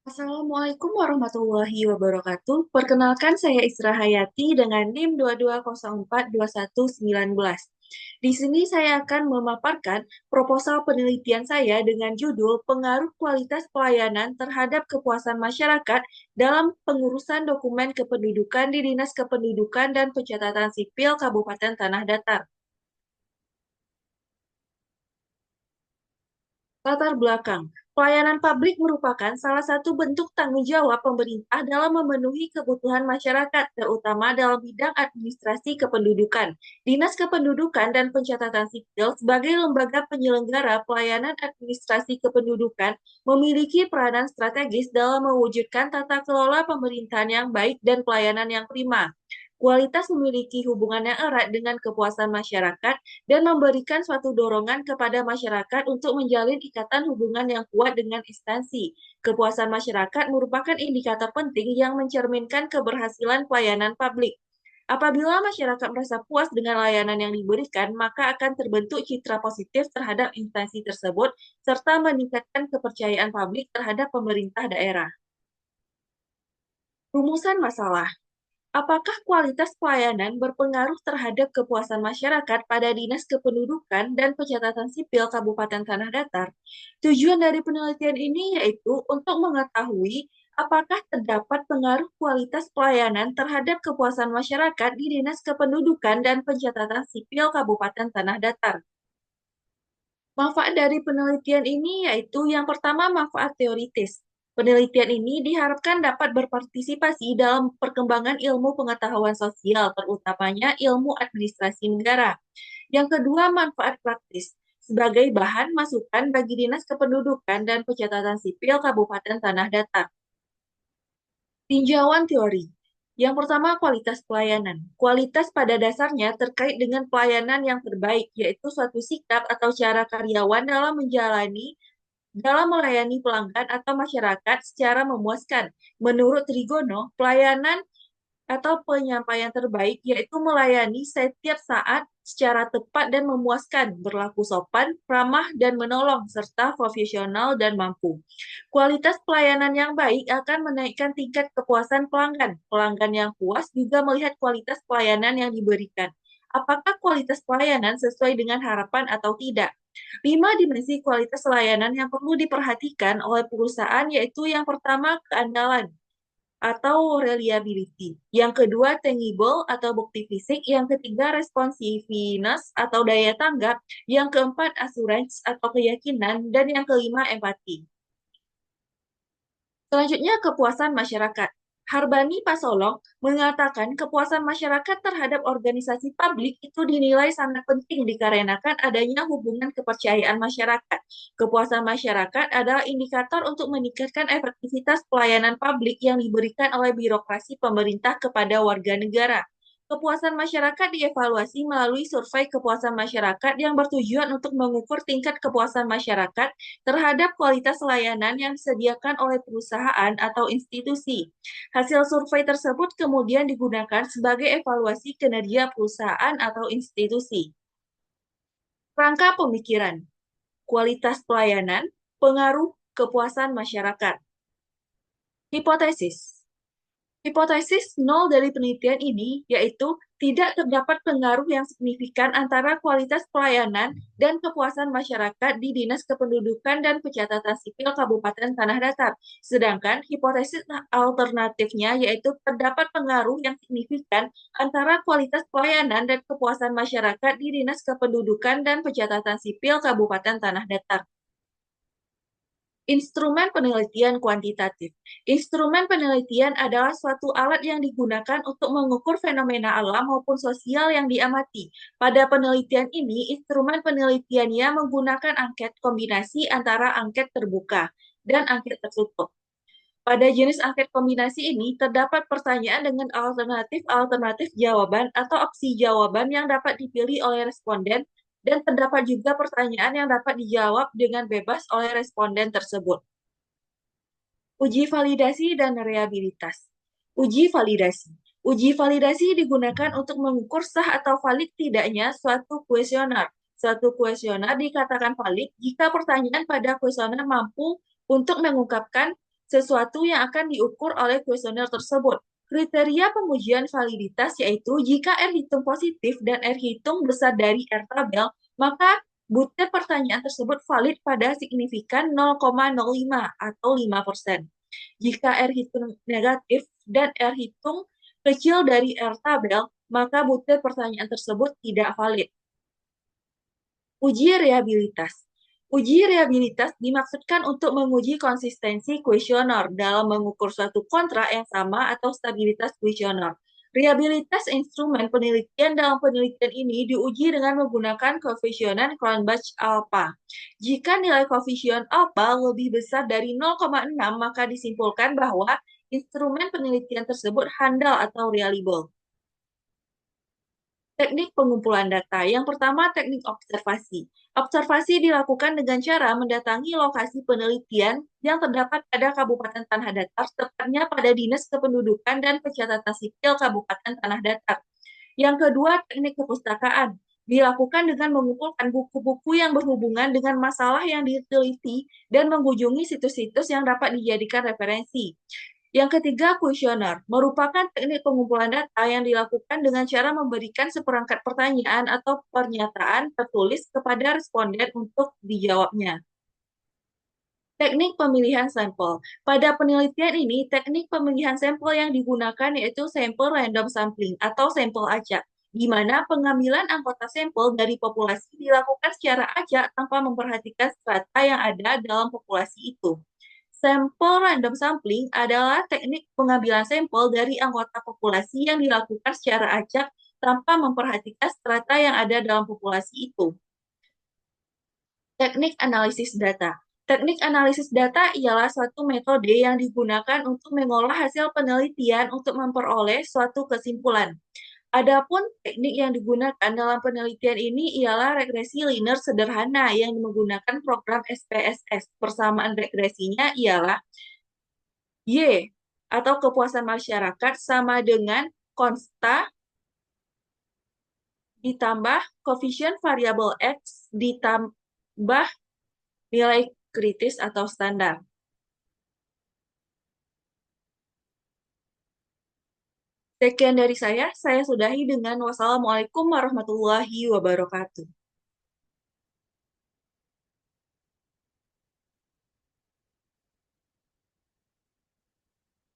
Assalamualaikum warahmatullahi wabarakatuh. Perkenalkan saya Isra Hayati dengan NIM 22042119. Di sini saya akan memaparkan proposal penelitian saya dengan judul Pengaruh Kualitas Pelayanan Terhadap Kepuasan Masyarakat dalam Pengurusan Dokumen Kependudukan di Dinas Kependudukan dan Pencatatan Sipil Kabupaten Tanah Datar. Latar belakang. Pelayanan publik merupakan salah satu bentuk tanggung jawab pemerintah dalam memenuhi kebutuhan masyarakat, terutama dalam bidang administrasi kependudukan. Dinas Kependudukan dan Pencatatan Sipil sebagai lembaga penyelenggara pelayanan administrasi kependudukan memiliki peranan strategis dalam mewujudkan tata kelola pemerintahan yang baik dan pelayanan yang prima. Kualitas memiliki hubungan yang erat dengan kepuasan masyarakat dan memberikan suatu dorongan kepada masyarakat untuk menjalin ikatan hubungan yang kuat dengan instansi. Kepuasan masyarakat merupakan indikator penting yang mencerminkan keberhasilan pelayanan publik. Apabila masyarakat merasa puas dengan layanan yang diberikan, maka akan terbentuk citra positif terhadap instansi tersebut, serta meningkatkan kepercayaan publik terhadap pemerintah daerah. Rumusan masalah. Apakah kualitas pelayanan berpengaruh terhadap kepuasan masyarakat pada Dinas Kependudukan dan Pencatatan Sipil Kabupaten Tanah Datar? Tujuan dari penelitian ini yaitu untuk mengetahui apakah terdapat pengaruh kualitas pelayanan terhadap kepuasan masyarakat di Dinas Kependudukan dan Pencatatan Sipil Kabupaten Tanah Datar. Manfaat dari penelitian ini yaitu yang pertama manfaat teoritis. Penelitian ini diharapkan dapat berpartisipasi dalam perkembangan ilmu pengetahuan sosial, terutamanya ilmu administrasi negara. Yang kedua, manfaat praktis. Sebagai bahan masukan bagi Dinas Kependudukan dan Pencatatan Sipil Kabupaten Tanah Datar. Tinjauan teori. Yang pertama, kualitas pelayanan. Kualitas pada dasarnya terkait dengan pelayanan yang terbaik, yaitu suatu sikap atau cara karyawan dalam melayani pelanggan atau masyarakat secara memuaskan. Menurut Trigono, pelayanan atau penyampaian terbaik yaitu melayani setiap saat secara tepat dan memuaskan, berlaku sopan, ramah, dan menolong, serta profesional dan mampu. Kualitas pelayanan yang baik akan menaikkan tingkat kepuasan pelanggan. Pelanggan yang puas juga melihat kualitas pelayanan yang diberikan. Apakah kualitas pelayanan sesuai dengan harapan atau tidak? 5 dimensi kualitas layanan yang perlu diperhatikan oleh perusahaan yaitu yang pertama keandalan atau reliability. Yang kedua, tangible atau bukti fisik. Yang ketiga, responsiveness atau daya tanggap. Yang keempat, assurance atau keyakinan. Dan yang kelima, empati. Selanjutnya, kepuasan masyarakat. Harbani Pasolong mengatakan kepuasan masyarakat terhadap organisasi publik itu dinilai sangat penting dikarenakan adanya hubungan kepercayaan masyarakat. Kepuasan masyarakat adalah indikator untuk meningkatkan efektivitas pelayanan publik yang diberikan oleh birokrasi pemerintah kepada warga negara. Kepuasan masyarakat dievaluasi melalui survei kepuasan masyarakat yang bertujuan untuk mengukur tingkat kepuasan masyarakat terhadap kualitas layanan yang disediakan oleh perusahaan atau institusi. Hasil survei tersebut kemudian digunakan sebagai evaluasi kinerja perusahaan atau institusi. Rangka pemikiran, kualitas pelayanan, pengaruh kepuasan masyarakat. Hipotesis. Hipotesis nol dari penelitian ini yaitu tidak terdapat pengaruh yang signifikan antara kualitas pelayanan dan kepuasan masyarakat di Dinas Kependudukan dan Pencatatan Sipil Kabupaten Tanah Datar. Sedangkan hipotesis alternatifnya yaitu terdapat pengaruh yang signifikan antara kualitas pelayanan dan kepuasan masyarakat di Dinas Kependudukan dan Pencatatan Sipil Kabupaten Tanah Datar. Instrumen penelitian kuantitatif. Instrumen penelitian adalah suatu alat yang digunakan untuk mengukur fenomena alam maupun sosial yang diamati. Pada penelitian ini, instrumen penelitiannya menggunakan angket kombinasi antara angket terbuka dan angket tertutup. Pada jenis angket kombinasi ini, terdapat pertanyaan dengan alternatif-alternatif jawaban atau opsi jawaban yang dapat dipilih oleh responden, dan terdapat juga pertanyaan yang dapat dijawab dengan bebas oleh responden tersebut. Uji validasi dan reliabilitas. Uji validasi. Uji validasi digunakan untuk mengukur sah atau valid tidaknya suatu kuesioner. Suatu kuesioner dikatakan valid jika pertanyaan pada kuesioner mampu untuk mengungkapkan sesuatu yang akan diukur oleh kuesioner tersebut. Kriteria pengujian validitas yaitu jika R hitung positif dan R hitung besar dari R tabel, maka butir pertanyaan tersebut valid pada signifikan 0,05 atau 5%. Jika R hitung negatif dan R hitung kecil dari R tabel, maka butir pertanyaan tersebut tidak valid. Uji reliabilitas. Uji reliabilitas dimaksudkan untuk menguji konsistensi kuesioner dalam mengukur suatu kontra yang sama atau stabilitas kuesioner. Reliabilitas instrumen penelitian dalam penelitian ini diuji dengan menggunakan koefisien Cronbach alpha. Jika nilai koefisien alpha lebih besar dari 0,6, maka disimpulkan bahwa instrumen penelitian tersebut handal atau reliable. Teknik pengumpulan data. Yang pertama, teknik observasi. Observasi dilakukan dengan cara mendatangi lokasi penelitian yang terdapat pada Kabupaten Tanah Datar, tepatnya pada Dinas Kependudukan dan Pencatatan Sipil Kabupaten Tanah Datar. Yang kedua, teknik kepustakaan. Dilakukan dengan mengumpulkan buku-buku yang berhubungan dengan masalah yang diteliti dan mengunjungi situs-situs yang dapat dijadikan referensi. Yang ketiga, kuesioner merupakan teknik pengumpulan data yang dilakukan dengan cara memberikan seperangkat pertanyaan atau pernyataan tertulis kepada responden untuk dijawabnya. Teknik pemilihan sampel. Pada penelitian ini, teknik pemilihan sampel yang digunakan yaitu sampel random sampling atau sampel acak, di mana pengambilan anggota sampel dari populasi dilakukan secara acak tanpa memperhatikan strata yang ada dalam populasi itu. Sampel random sampling adalah teknik pengambilan sampel dari anggota populasi yang dilakukan secara acak tanpa memperhatikan strata yang ada dalam populasi itu. Teknik analisis data. Teknik analisis data ialah suatu metode yang digunakan untuk mengolah hasil penelitian untuk memperoleh suatu kesimpulan. Adapun teknik yang digunakan dalam penelitian ini ialah regresi linear sederhana yang menggunakan program SPSS. Persamaan regresinya ialah Y atau kepuasan masyarakat sama dengan konsta ditambah koefisien variabel X ditambah nilai kritis atau standar. Sekian dari saya sudahi dengan wassalamualaikum warahmatullahi wabarakatuh.